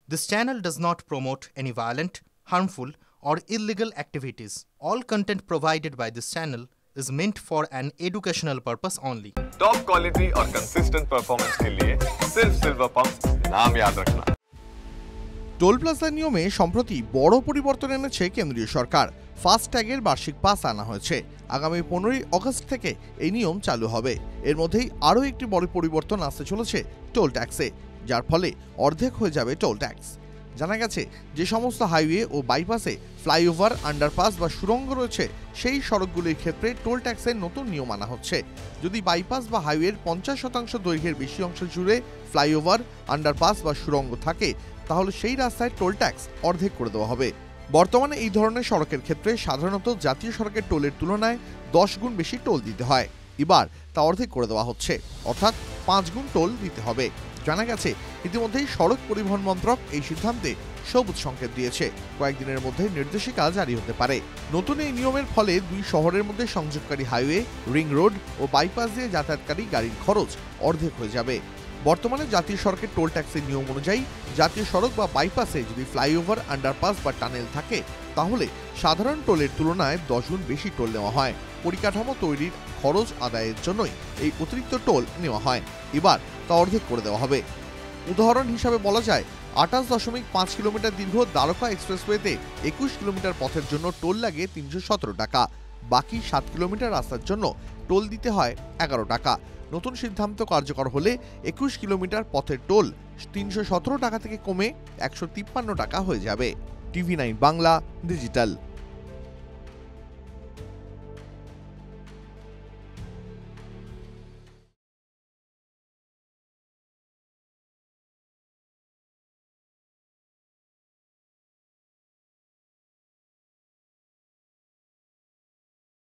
This channel does not promote any violent, harmful, or illegal activities. All content provided by this channel is meant for an educational purpose only. Top quality और consistent performance के लिए सिर्फ silver pump नाम याद रखना। Toll plaza নিয়মে সম্প্রতি বড় পরিবর্তন এনেছে কেন্দ্রীয় সরকার। ফাস্ট ট্যাগের বার্ষিক পাস আনা হয়েছে। আগামী 15 আগস্ট থেকে এই নিয়ম চালু হবে। এর মধ্যেই আরও একটি বড় পরিবর্তন আসতে চলেছে টোল ট্যাক্সে, যার ফলে অর্ধেক হয়ে যাবে টোল ট্যাক্স। জানা গেছে যে সমস্ত হাইওয়ে ও বাইপাসে ফ্লাইওভার, আন্ডারপাস বা সুড়ঙ্গ রয়েছে সেই সড়কগুলির ক্ষেত্রে টোল ট্যাক্সের নতুন নিয়ম আনা হচ্ছে। যদি বাইপাস বা হাইওয়ের 50% দৈর্ঘ্যের বেশি অংশ জুড়ে ফ্লাইওভার, আন্ডারপাস বা সুড়ঙ্গ থাকে, তাহলে সেই রাস্তায় টোল ট্যাক্স অর্ধেক করে দেওয়া হবে। বর্তমানে এই ধরনের সড়কের ক্ষেত্রে সাধারণত জাতীয় সড়কের টোলের তুলনায় 10 গুণ বেশি টোল দিতে হয়। এবার তা অর্ধেক করে দেওয়া হচ্ছে, অর্থাৎ 5 গুণ টোল দিতে হবে। জানা গেছে ইতিমধ্যেই সড়ক পরিবহন মন্ত্রক এই সিদ্ধান্তে সবুজ সংকেত দিয়েছে। কয়েকদিনের মধ্যে নির্দেশিকা জারি হতে পারে। নতুন এই নিয়মের ফলে দুই শহরের মধ্যে সংযোগকারী হাইওয়ে, রিং রোড ও বাইপাস দিয়ে যাতায়াতকারী গাড়ির খরচ অর্ধেক হয়ে যাবে। বর্তমানে জাতীয় সড়কের টোল ট্যাক্সের নিয়ম অনুযায়ী জাতীয় সড়ক বা বাইপাসে যদি ফ্লাইওভার, আন্ডারপাস বা টানেল থাকে, তাহলে সাধারণ টোলের তুলনায় 10 গুণ বেশি টোল নেওয়া হয়। পরিকাঠামো তৈরির খরচ আদায়ের জন্যই এই অতিরিক্ত টোল নেওয়া হয়। এবার তা অর্ধেক করে দেওয়া হবে। উদাহরণ হিসাবে বলা যায়, 28.5 কিলোমিটার দীর্ঘ দ্বারকা এক্সপ্রেসওয়েতে 21 কিলোমিটার পথের জন্য টোল লাগে 317 টাকা। বাকি 7 কিলোমিটার রাস্তার জন্য টোল দিতে হয় 11 টাকা। নতুন সিদ্ধান্ত কার্যকর হলে 21 কিলোমিটার পথের টোল 317 টাকা থেকে কমে 153 টাকা হয়ে যাবে। TV9 Bangla digital.